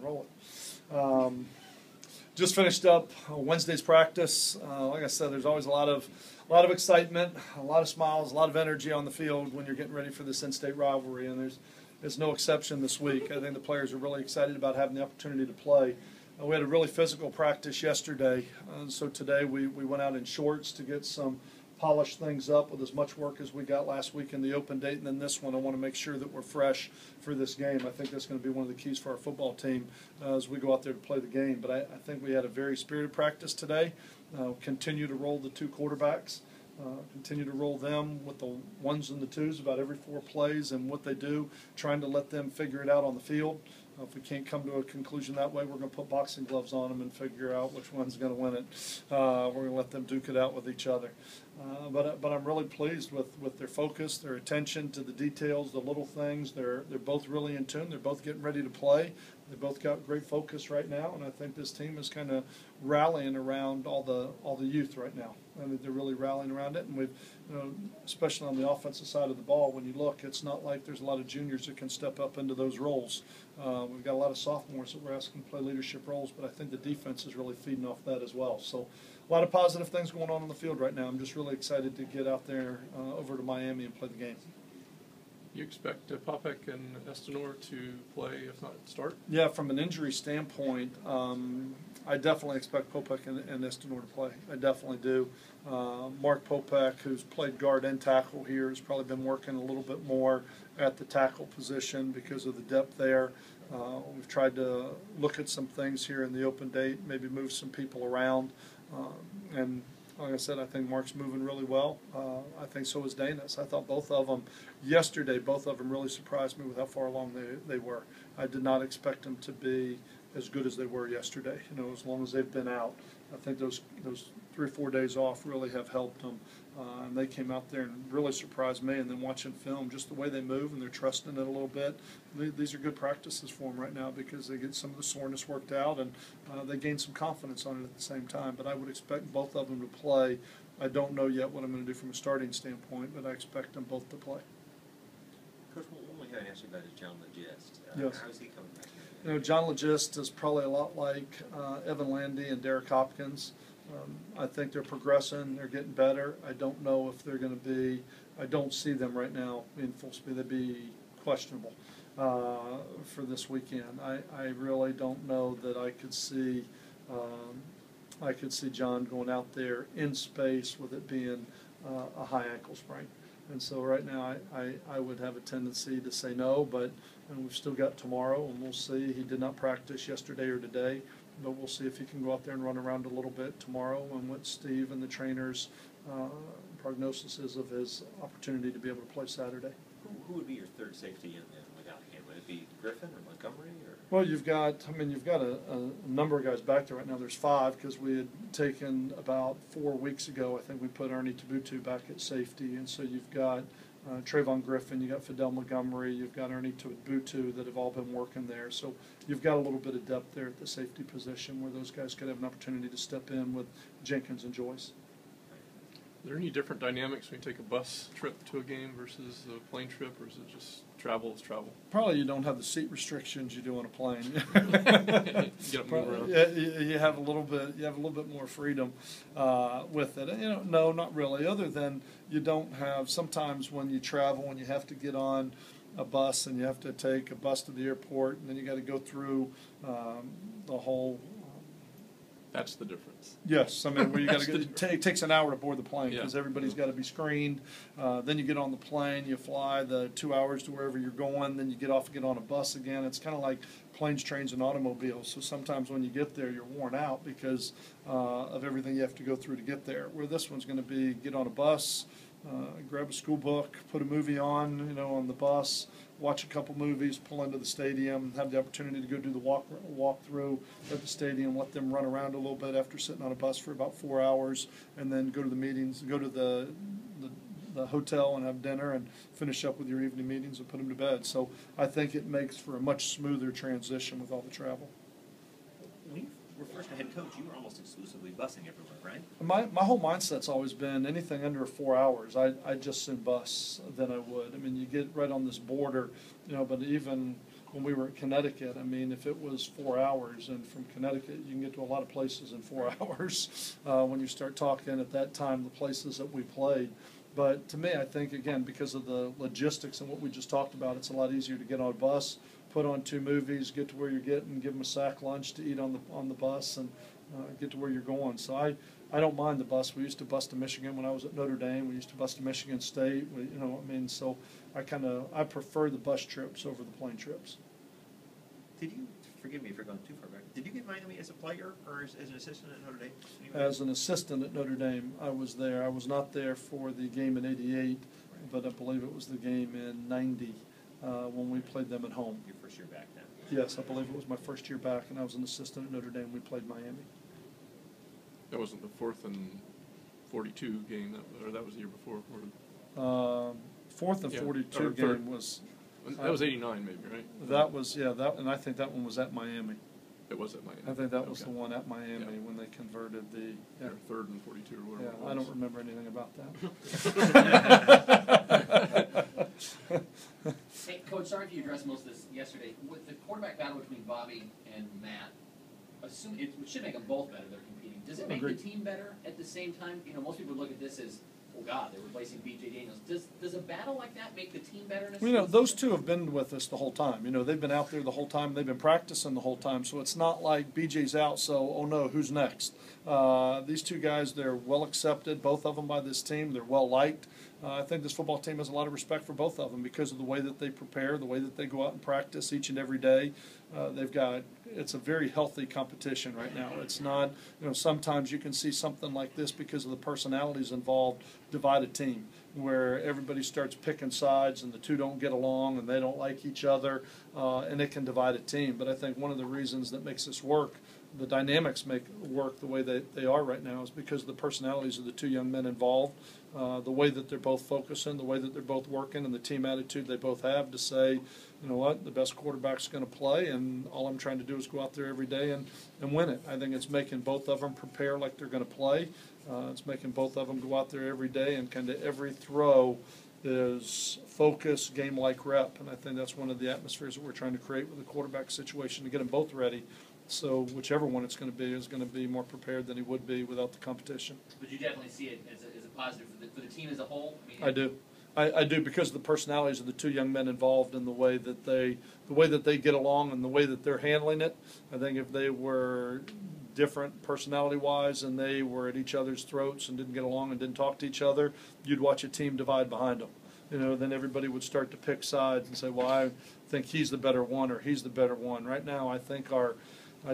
roll it. Just finished up Wednesday's practice. Like I said, there's always a lot of excitement, a lot of smiles, a lot of energy on the field when you're getting ready for this in-state rivalry, and there's no exception this week. I think the players are really excited about having the opportunity to play. We had a really physical practice yesterday, so today we went out in shorts to get some polish things up with as much work as we got last week in the open date, and then this one I want to make sure that we're fresh for this game. I think that's going to be one of the keys for our football team as we go out there to play the game. But I think we had a very spirited practice today. Continue to roll the two quarterbacks. Continue to roll them with the ones and the twos about every 4 plays and what they do, trying to let them figure it out on the field. If we can't come to a conclusion that way, we're going to put boxing gloves on them and figure out which one's going to win it. We're going to let them duke it out with each other. But I'm really pleased with their focus, their attention to the details, the little things. They're both really in tune. They're both getting ready to play. They both got great focus right now, and I think this team is kind of rallying around all the youth right now. I mean, they're really rallying around it, and we've, especially on the offensive side of the ball, when you look, it's not like there's a lot of juniors that can step up into those roles. We've got a lot of sophomores that we're asking to play leadership roles, but I think the defense is really feeding off that as well. So a lot of positive things going on the field right now. I'm just really excited to get out there over to Miami and play the game. You expect Popek and Estenor to play, if not start? Yeah, from an injury standpoint, I definitely expect Popek and Estenor to play. I definitely do. Mark Popek, who's played guard and tackle here, has probably been working a little bit more at the tackle position because of the depth there. We've tried to look at some things here in the open date, maybe move some people around, and like I said, I think Mark's moving really well. I think so is Danis. I thought both of them yesterday, really surprised me with how far along they were. I did not expect them to be as good as they were yesterday, as long as they've been out. I think those 3 or 4 days off really have helped them. And they came out there and really surprised me. And then watching film, just the way they move and they're trusting it a little bit. These are good practices for them right now because they get some of the soreness worked out and they gain some confidence on it at the same time. But I would expect both of them to play. I don't know yet what I'm going to do from a starting standpoint, but I expect them both to play. Coach, one thing I asked you about is John Legist. Yes. How is he coming back? John Legist is probably a lot like Evan Landy and Derek Hopkins. I think they're progressing. They're getting better. I don't know if they're going to be. I don't see them right now in full speed. They'd be questionable for this weekend. I really don't know that I could see. I could see John going out there in space with it being a high ankle sprain. And so right now I would have a tendency to say no, but we've still got tomorrow, and we'll see. He did not practice yesterday or today, but we'll see if he can go out there and run around a little bit tomorrow and what Steve and the trainers' prognosis is of his opportunity to be able to play Saturday. Who would be your third safety without him? Would it be Griffin or Montgomery? Or? Well, you've got a number of guys back there right now. There's 5 because we had taken about 4 weeks ago, I think we put Ernie Tabutu back at safety. And so you've got Trayvon Griffin, you've got Fidel Montgomery, you've got Ernie Tabutu that have all been working there. So you've got a little bit of depth there at the safety position where those guys could have an opportunity to step in with Jenkins and Joyce. Are there any different dynamics when you take a bus trip to a game versus a plane trip, or is it just travel is travel? Probably you don't have the seat restrictions you do on a plane. You get to move around. Yeah, you have a little bit. You have a little bit more freedom with it. No, not really. Other than you don't have. Sometimes when you travel and you have to get on a bus and you have to take a bus to the airport, and then you got to go through the whole. That's the difference. Yes, I mean, where you got to it takes an hour to board the plane because everybody's got to be screened. Then you get on the plane, you fly the 2 hours to wherever you're going. Then you get off and get on a bus again. It's kind of like planes, trains, and automobiles. So sometimes when you get there, you're worn out because of everything you have to go through to get there. Where this one's going to be, get on a bus, grab a school book, put a movie on the bus, watch a couple movies, pull into the stadium, have the opportunity to go do the walk through at the stadium, let them run around a little bit after sitting on a bus for about 4 hours, and then go to the meetings, go to the hotel and have dinner and finish up with your evening meetings and put them to bed. So I think it makes for a much smoother transition with all the travel. When you were first a head coach, you were almost exclusively busing everywhere, right? My whole mindset's always been anything under 4 hours, I'd just send bus than I would. I mean, you get right on this border, but even when we were at Connecticut. I mean, if it was 4 hours, and from Connecticut you can get to a lot of places in 4 hours when you start talking at that time the places that we played. But to me, I think, again, because of the logistics and what we just talked about, it's a lot easier to get on a bus, put on 2 movies, get to where you're getting, give them a sack lunch to eat on the bus, and get to where you're going. So I don't mind the bus. We used to bus to Michigan when I was at Notre Dame. We used to bus to Michigan State. So I prefer the bus trips over the plane trips. Did you, forgive me if you're going too far back, did you get Miami as a player or as an assistant at Notre Dame? As an assistant at Notre Dame, I was there. I was not there for the game in '88, but I believe it was the game in '90 when we played them at home. Your first year back then? Yes, I believe it was my first year back, and I was an assistant at Notre Dame. We played Miami. That wasn't the 4th and 42 game, that was the year before. 4th and 42 game was. That was '89, maybe, right? That was, yeah, and I think that one was at Miami. It was at Miami. I think that was the one at Miami when they converted the. Yeah. 3rd and 42 or whatever. Yeah, it was. I don't remember anything about that. Hey, Coach, sorry if you addressed most of this yesterday. With the quarterback battle between Bobby and Matt, assume it should make them both better. They're competing. Does it make the team better at the same time? Most people would look at this as, oh God, they're replacing B.J. Daniels. Does a battle like that make the team better? Those two have been with us the whole time. They've been out there the whole time. They've been practicing the whole time. So it's not like B.J.'s out, so, oh no, who's next? These two guys, they're well accepted, both of them by this team. They're well liked. I think this football team has a lot of respect for both of them because of the way that they prepare, the way that they go out and practice each and every day. It's a very healthy competition right now. It's not, sometimes you can see something like this because of the personalities involved, divide a team where everybody starts picking sides and the two don't get along and they don't like each other, and it can divide a team. But I think one of the reasons that makes this work, the dynamics make work the way they are right now, is because of the personalities of the two young men involved, the way that they're both focusing, the way that they're both working, and the team attitude they both have to say, you know what, the best quarterback's going to play, and all I'm trying to do is go out there every day and win it. I think it's making both of them prepare like they're going to play. It's making both of them go out there every day, and kind of every throw is focus, game-like rep, and I think that's one of the atmospheres that we're trying to create with the quarterback situation to get them both ready. So whichever one it's going to be is going to be more prepared than he would be without the competition. But you definitely see it as a positive for the team as a whole? I do. I do, because of the personalities of the two young men involved and the way that they get along and the way that they're handling it. I think if they were different personality-wise and they were at each other's throats and didn't get along and didn't talk to each other, you'd watch a team divide behind them. Then everybody would start to pick sides and say, well, I think he's the better one or he's the better one. Right now, I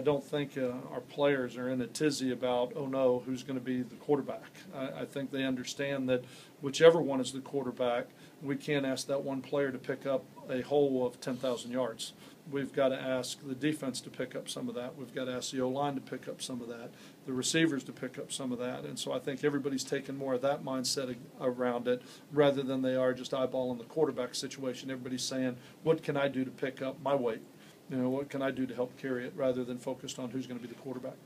don't think our players are in a tizzy about, oh no, who's going to be the quarterback. I think they understand that whichever one is the quarterback, we can't ask that one player to pick up a hole of 10,000 yards. We've got to ask the defense to pick up some of that. We've got to ask the O-line to pick up some of that, the receivers to pick up some of that. And so I think everybody's taking more of that mindset around it rather than they are just eyeballing the quarterback situation. Everybody's saying, what can I do to pick up my weight? What can I do to help carry it, rather than focused on who's going to be the quarterback.